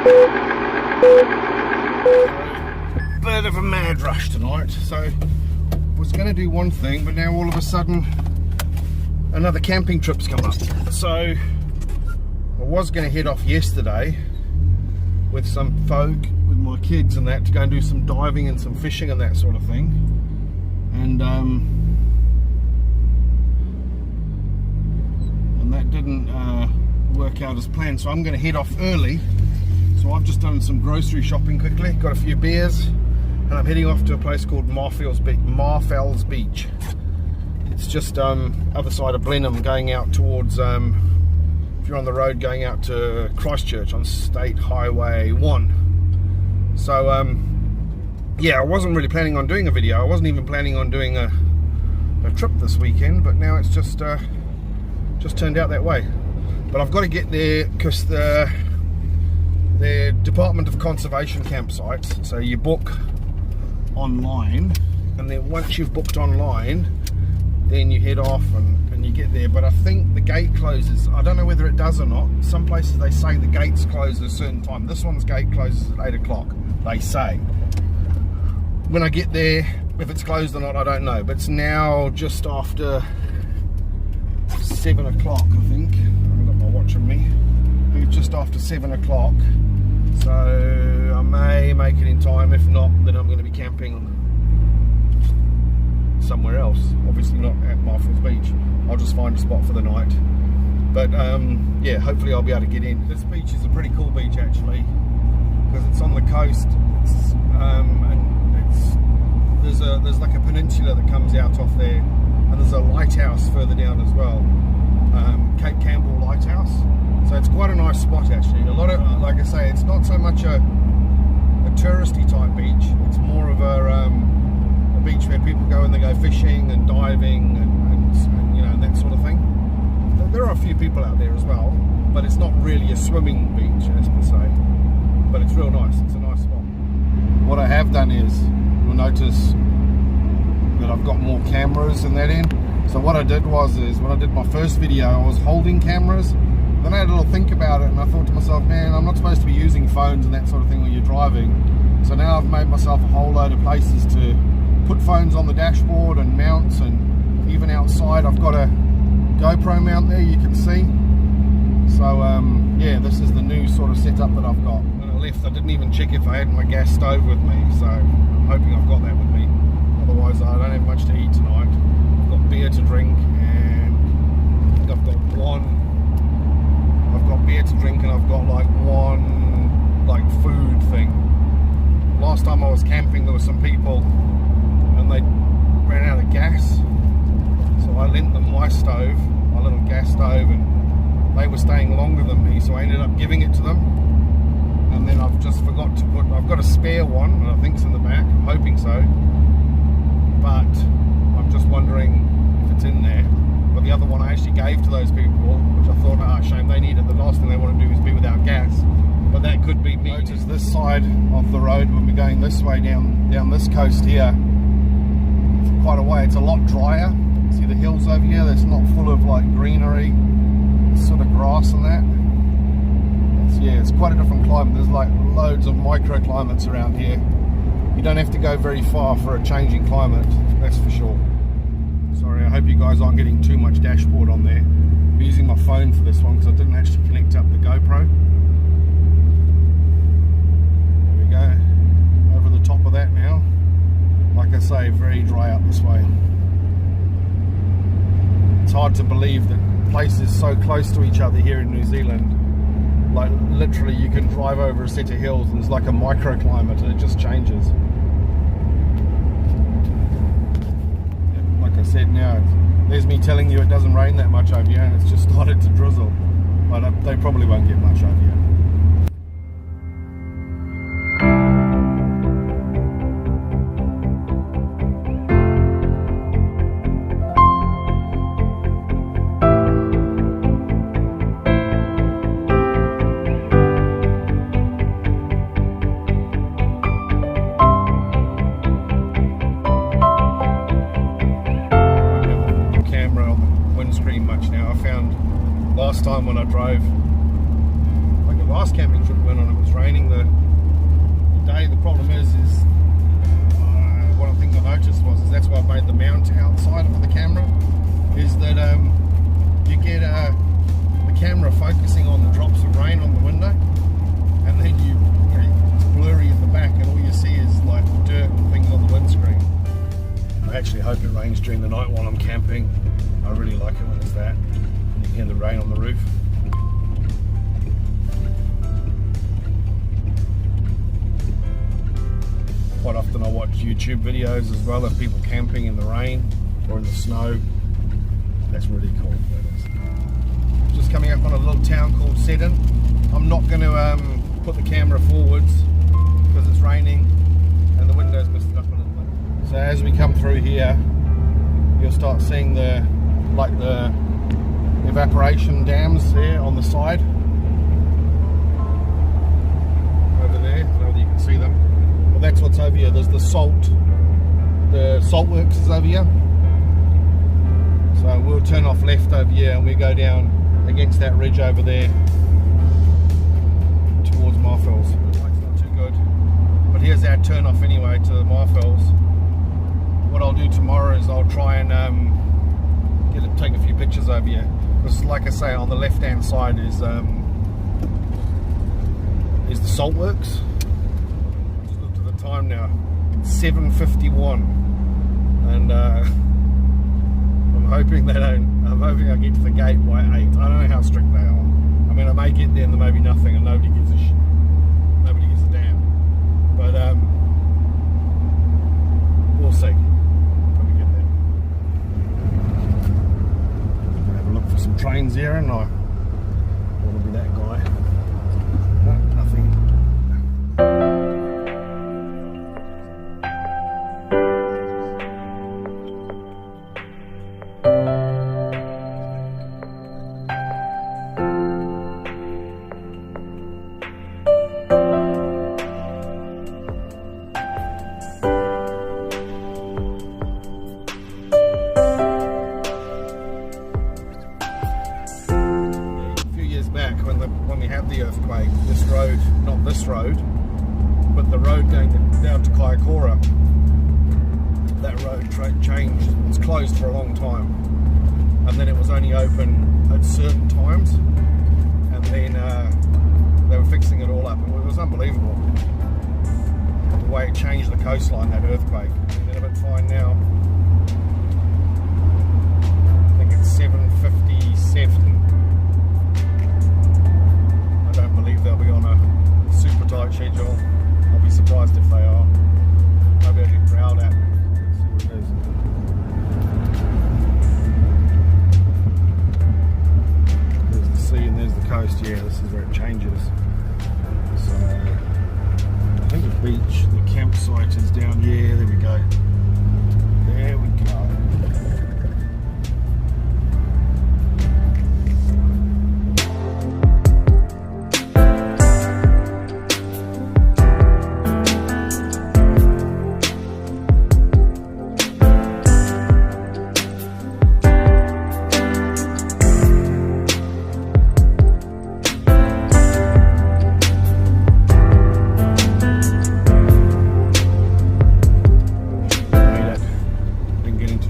Bit of a mad rush tonight, so was going to do one thing, but now all of a sudden another camping trip's come up. So I was going to head off yesterday with some folk, with my kids and that, to go and do some diving and some fishing and that sort of thing, and that didn't work out as planned, so I'm going to head off early. So I've just done some grocery shopping quickly, got a few beers, and I'm heading off to a place called Marfells Beach. It's just other side of Blenheim, going out towards, if you're on the road going out to Christchurch on State Highway 1. So yeah, I wasn't really planning on doing a video. I wasn't even planning on doing a trip this weekend, but now it's just turned out that way. But I've got to get there because the Department of Conservation campsites, so you book online, and then once you've booked online, then you head off and you get there. But I think the gate closes, I don't know whether it does or not. Some places they say the gates close at a certain time. This one's gate closes at 8 o'clock, they say. When I get there, if it's closed or not, I don't know. But it's now just after 7 o'clock, I think. I've got my watch on me. It's just after 7 o'clock. So I may make it in time. If not, then I'm going to be camping somewhere else. Obviously not at Marfells Beach. I'll just find a spot for the night. But yeah, hopefully I'll be able to get in. This beach is a pretty cool beach actually, because it's on the coast. And there's like a peninsula that comes out off there, and there's a lighthouse further down as well, Cape Campbell Lighthouse. So it's quite a nice spot actually. A lot of, like I say, it's not so much a touristy type beach. It's more of a beach where people go and they go fishing and diving and you know, that sort of thing. There are a few people out there as well, but it's not really a swimming beach as per se. But it's real nice. It's a nice spot. What I have done is, you'll notice that I've got more cameras in that end. So what I did is when I did my first video, I was holding cameras. Then I had a little think about it, and I thought to myself, man, I'm not supposed to be using phones and that sort of thing when you're driving. So now I've made myself a whole load of places to put phones on the dashboard and mounts, and even outside I've got a GoPro mount there, you can see. So yeah, this is the new sort of setup that I've got. When I left, I didn't even check if I had my gas stove with me, so I'm hoping I've got that with me. Otherwise I don't have much to eat tonight. I've got beer to drink, and I think I've got beer to drink, and I've got like one food thing. Last time I was camping, there were some people and they ran out of gas, so I lent them my stove, my little gas stove, and they were staying longer than me, so I ended up giving it to them. And then I've just forgot to put, I've got a spare one, and I think it's in the back, I'm hoping so, but I'm just wondering if it's in there. But the other one I actually gave to those people, which I thought, shame, they need it. The last thing they want to do is be without gas. But that could be me. Notice this side of the road, when we're going this way down this coast here, for quite a way, it's a lot drier. See the hills over here? It's not full of like greenery, sort of grass and that. Yeah, it's quite a different climate. There's like loads of microclimates around here. You don't have to go very far for a changing climate, that's for sure. Sorry, I hope you guys aren't getting too much dashboard on there. I'm using my phone for this one because I didn't actually connect up the GoPro. There we go. Over the top of that now. Like I say, very dry up this way. It's hard to believe that places so close to each other here in New Zealand, like literally you can drive over a set of hills and it's like a microclimate and it just changes. Like I said, now there's me telling you it doesn't rain that much over here, and it's just started to drizzle, but they probably won't get much over here. Last time when I drove, like the last camping trip we went on, it was raining the day. The problem is one of the things I noticed is that's why I made the mount outside for the camera, is that you get the camera focusing on the drops of rain on the window, and then it's blurry in the back, and all you see is like dirt and things on the windscreen. I actually hope it rains during the night while I'm camping. I really like it when it's that. You can hear the rain on the roof. Quite often I watch YouTube videos as well of people camping in the rain or in the snow. That's really cool. Just coming up on a little town called Seddon. I'm not going to put the camera forwards because it's raining and the window's misted up a little bit. So as we come through here, you'll start seeing the evaporation dams there on the side. Over there, I don't know whether you can see them. Well, that's what's over here. There's the salt works is over here. So we'll turn off left over here and we go down against that ridge over there towards Marfells. The light's not too good, but here's our turn off anyway to the Marfells. What I'll do tomorrow is I'll try and take a few pictures over here, because like I say, on the left hand side is the salt works. Just looked at the time now, 7:51, and I'm hoping I get to the gate by 8. I don't know how strict they are. I mean, I may get there and there may be nothing and nobody gives a damn. But we'll see. Probably get there. Have a look for some trains here, and I want to be that guy. No, nothing. When we had the earthquake, this road, not this road, but the road going down to Kaikoura, that road changed. It was closed for a long time, and then it was only open at certain times, and then they were fixing it all up. It was unbelievable the way it changed the coastline, that earthquake. They're a bit fine now. I think it's 7:57. I don't believe they'll be on a super tight schedule. I'll be surprised if they are. Maybe I'll get growled at. Let's see what it is. There's the sea and there's the coast. Yeah, this is where it changes. So I think the beach, the campsite is down here. There we go. There we go.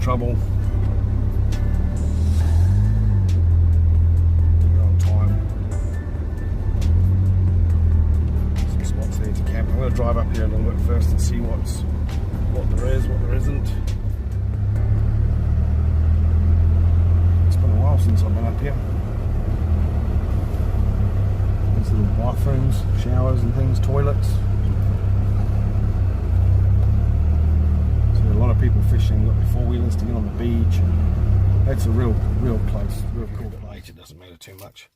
Trouble. We're on time. Some spots there to camp. I'm going to drive up here a little bit first and see what there is, what there isn't. It's been a while since I've been up here. There's little bathrooms, showers and things, toilets. A lot of people fishing, got their four-wheelers to get on the beach. That's a real close, real cool place. It doesn't matter too much.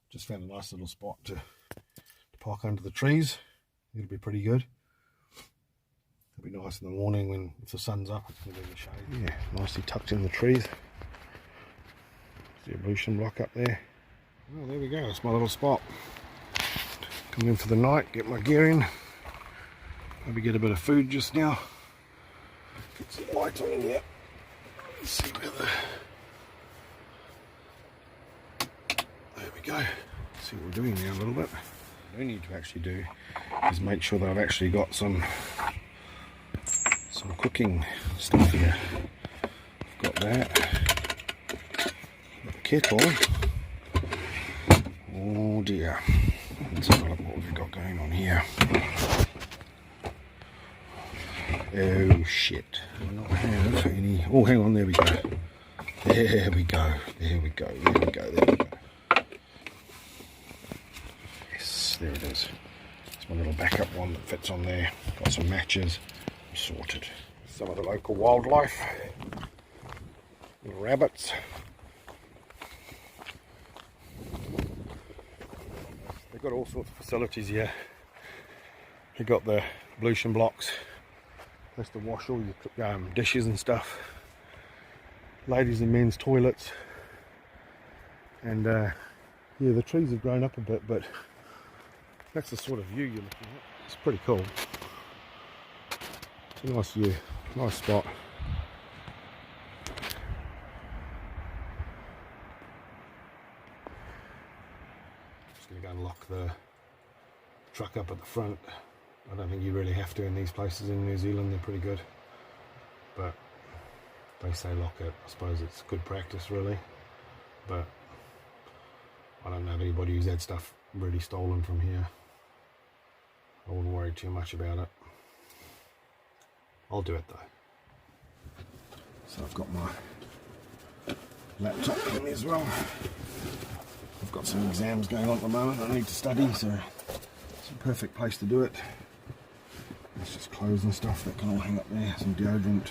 Just found a nice little spot to park under the trees. It'll be pretty good. It'll be nice in the morning if the sun's up, it's going to be in the shade. Yeah, nicely tucked in the trees. See a ablution block up there. Well, there we go. It's my little spot. Coming in for the night, get my gear in. Maybe get a bit of food just now. Get some light on in here. Let's see where there we go. See what we're doing now a little bit. I do need to actually do is make sure that I've actually got some cooking stuff here. I've got that. Got the kettle. Oh dear. Let's have a look what we've got going on here. Oh shit. I don't have any. Oh, hang on, there we go. There we go. There we go. There we go. There we go. Yes, there it is. It's my little backup one that fits on there. Got some matches. I'm sorted. Some of the local wildlife. Little rabbits. They've got all sorts of facilities here. You've got the ablution blocks. Place to wash all your dishes and stuff. Ladies and men's toilets. And yeah, the trees have grown up a bit, but that's the sort of view you're looking at. It's pretty cool. It's a nice view, nice spot. Just going to go and lock the truck up at the front. I don't think you really have to in these places in New Zealand. They're pretty good, but they say lock it. I suppose it's good practice really, but I don't know of anybody who's had stuff really stolen from here. I wouldn't worry too much about it. I'll do it though. So I've got my laptop with me as well. I've got some exams going on at the moment. I need to study, so it's a perfect place to do it. There's just clothes and stuff that can all hang up there. Some deodorant.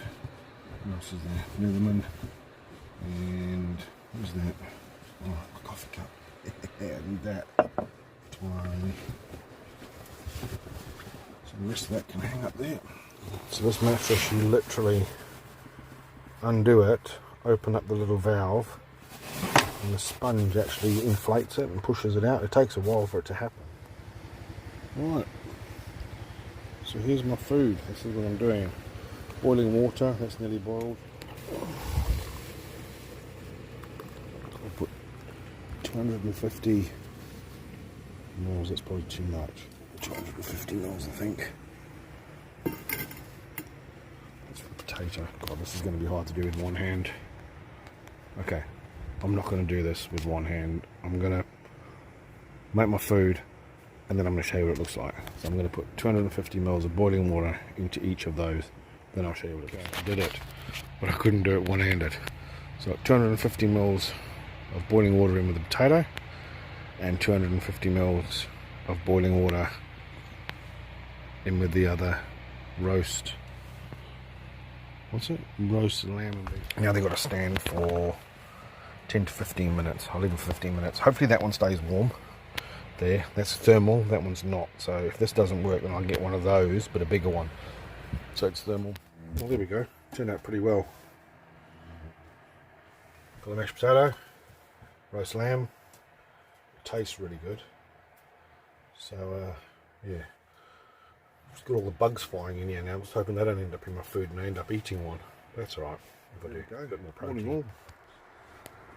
What else is there? Leatherman. And what's that? Oh, a coffee cup. Yeah, I need that. Twine. So the rest of that can hang up there. So this mattress, you literally undo it, open up the little valve, and the sponge actually inflates it and pushes it out. It takes a while for it to happen. Right. So here's my food. This is what I'm doing. Boiling water, that's nearly boiled. I'll put 250 mils, that's probably too much. 250 mils, I think. That's for potato. God, this is going to be hard to do with one hand. Okay, I'm not going to do this with one hand. I'm going to make my food, and then I'm going to show you what it looks like. So I'm going to put 250 mils of boiling water into each of those. Then I'll show you what it looks like. I did it, but I couldn't do it one-handed. So 250 mils of boiling water in with the potato, and 250 mils of boiling water in with the other roast. What's it? Roast lamb and beef. Now they've got to stand for 10 to 15 minutes. I'll leave it for 15 minutes. Hopefully that one stays warm. There, that's thermal, that one's not. So if this doesn't work, then I'll get one of those, but a bigger one. So it's thermal. Well, there we go. Turned out pretty well. Got the mashed potato, roast lamb. It tastes really good. So, yeah. Just got all the bugs flying in here now. I'm just hoping they don't end up in my food and I end up eating one. That's alright. If I do, a bit more protein.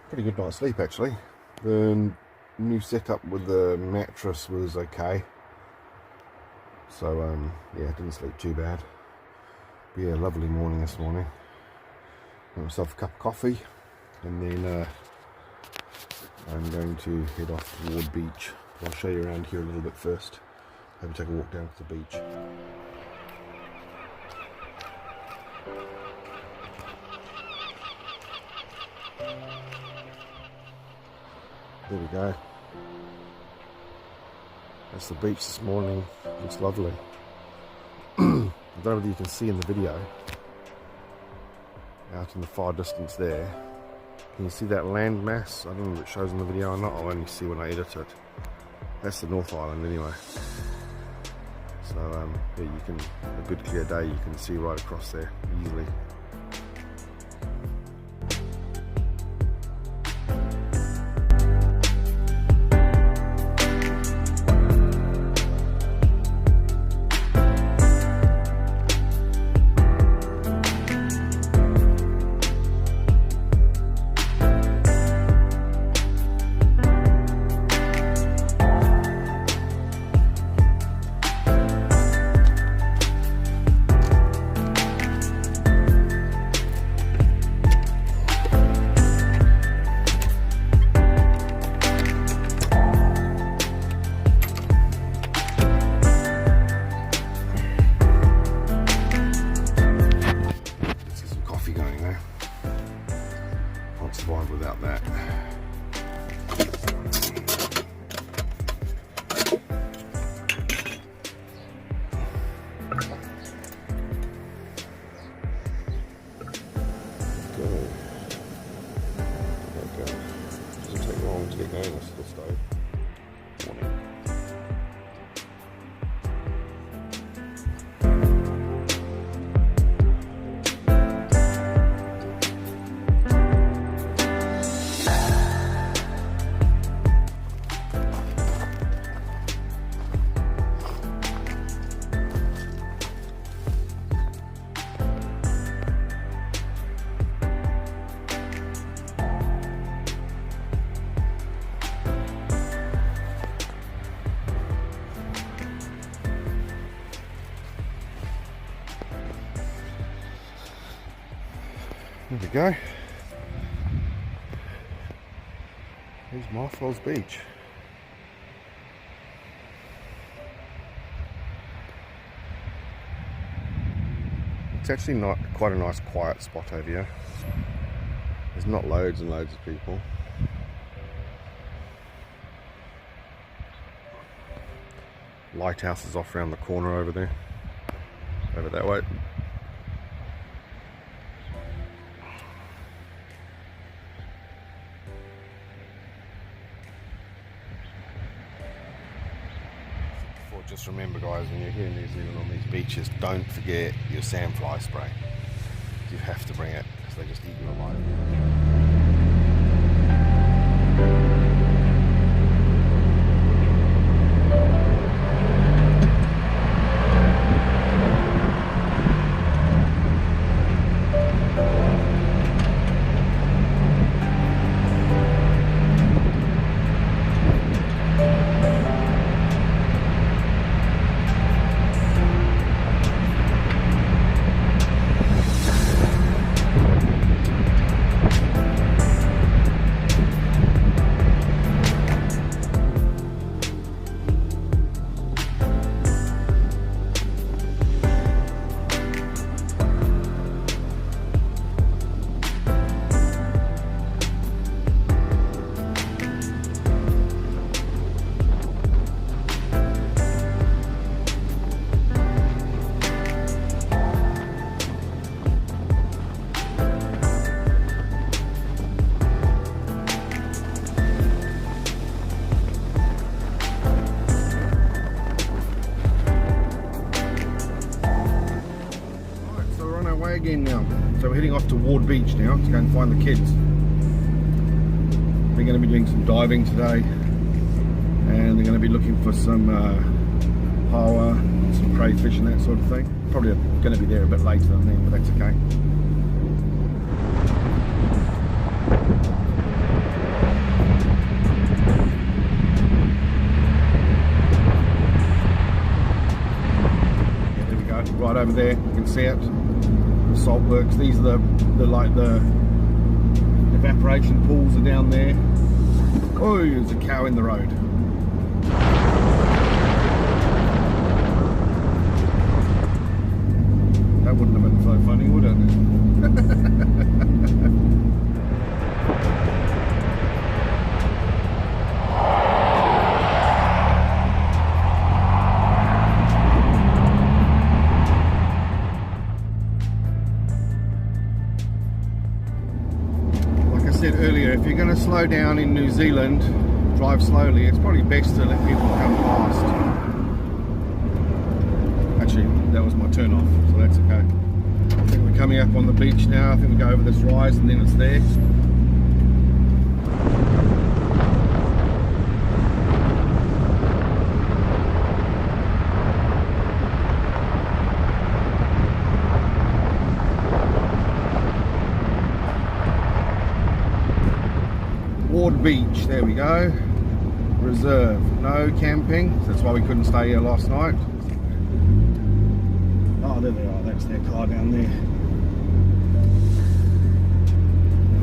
Pretty good night's sleep, actually. The new setup with the mattress was okay. So, yeah, didn't sleep too bad. But yeah, lovely morning this morning. Got myself a cup of coffee, and then I'm going to head off toward beach. I'll show you around here a little bit first. Maybe take a walk down to the beach. There we go. That's the beach this morning. It's lovely. I don't know whether you can see in the video, out in the far distance there, can you see that land mass? I don't know if it shows in the video or not, I'll only see when I edit it. That's the North Island anyway. So yeah, you can, a good clear day, you can see right across there easily. There we go. Here's Marfells Beach. It's actually not quite a nice quiet spot over here. There's not loads and loads of people. Lighthouse is off around the corner over there. Over that way. Just remember, guys, when you're here in New Zealand on these beaches, don't forget your sandfly spray. You have to bring it because they just eat you alive. Again now, so we're heading off to Ward Beach now to go and find the kids. We're going to be doing some diving today, and they're going to be looking for some paua, some crayfish and that sort of thing. Probably going to be there a bit later than then, but that's okay. Yeah, there we go, right over there, you can see it. Salt works. These are the evaporation pools are down there. Oh, there's a cow in the road. That wouldn't have been so funny, would it? Earlier, if you're going to slow down in New Zealand, drive slowly. It's probably best to let people come past. Actually, that was my turn off, so that's okay. I think we're coming up on the beach now. I think we go over this rise and then it's there. Ward Beach, there we go. Reserve, no camping. That's why we couldn't stay here last night. Oh, there they are. That's their car down there.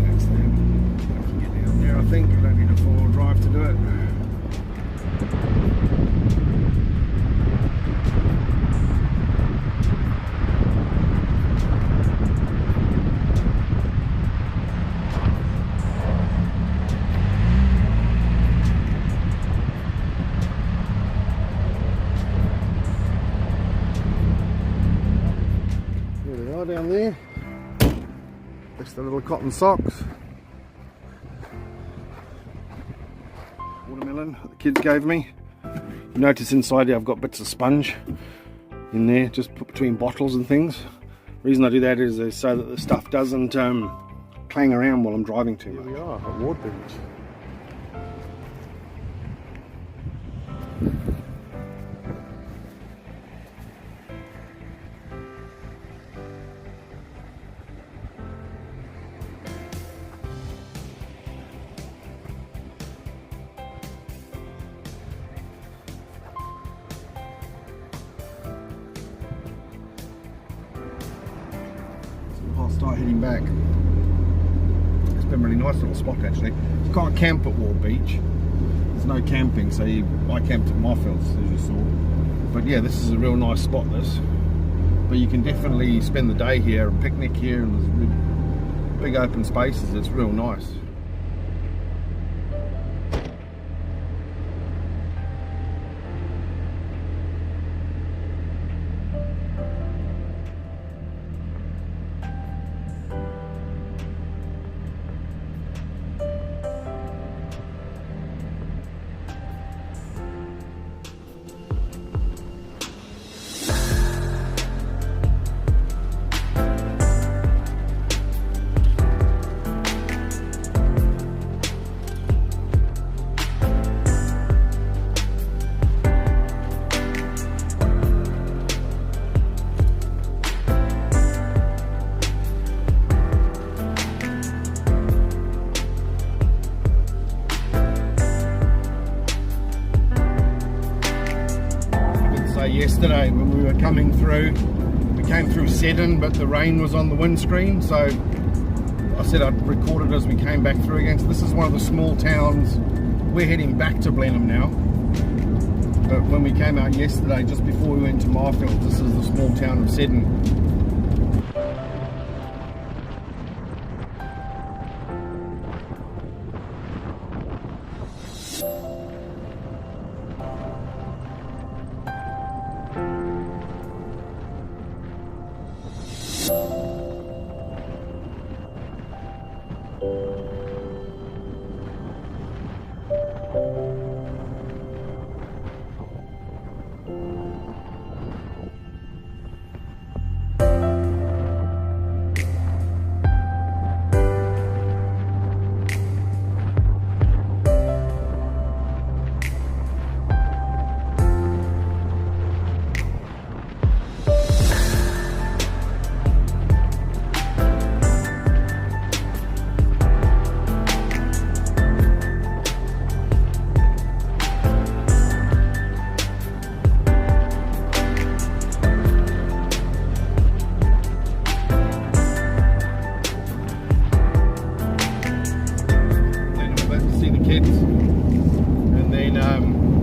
That's them. I can get down there, I think. I don't need a four-wheel drive to do it. Down there, just the little cotton socks, watermelon that the kids gave me. You notice inside here I've got bits of sponge in there, just put between bottles and things. The reason I do that is so that the stuff doesn't clang around while I'm driving too much. Here we are at Ward Beach. start heading back. It's been a really nice little spot actually. You can't camp at Wall Beach. There's no camping, so I camped at Marfells, as you saw. But yeah, this is a real nice spot, this. But you can definitely spend the day here and picnic here, and there's big open spaces. It's real nice. Yesterday when we were coming through, we came through Seddon, but the rain was on the windscreen, so I said I'd record it as we came back through again. So this is one of the small towns. We're heading back to Blenheim now, but when we came out yesterday, just before we went to Marfells, this is the small town of Seddon.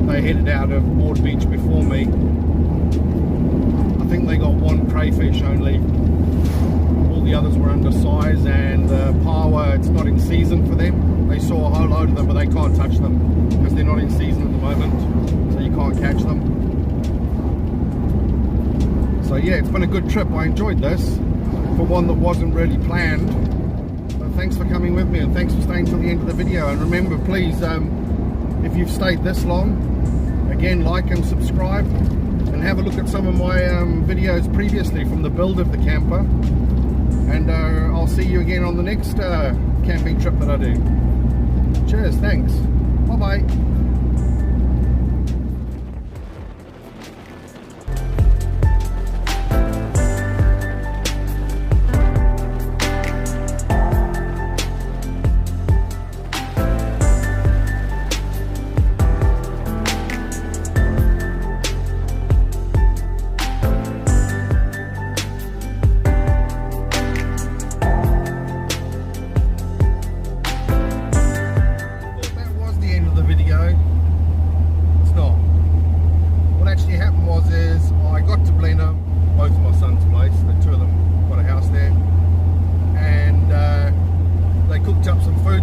They headed out of Ward Beach before me. I think they got one crayfish only. All the others were undersized, and the pawa, it's not in season for them. They saw a whole load of them, but they can't touch them because they're not in season at the moment, so you can't catch them. So yeah, it's been a good trip. I enjoyed this for one that wasn't really planned. But thanks for coming with me, and thanks for staying till the end of the video. And remember, please, if you've stayed this long, again, like and subscribe, and have a look at some of my videos previously from the build of the camper. And I'll see you again on the next camping trip that I do. Cheers, thanks, bye bye.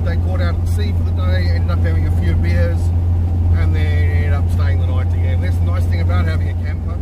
They caught out at sea for the day, ended up having a few beers, and then ended up staying the night again. That's the nice thing about having a camper.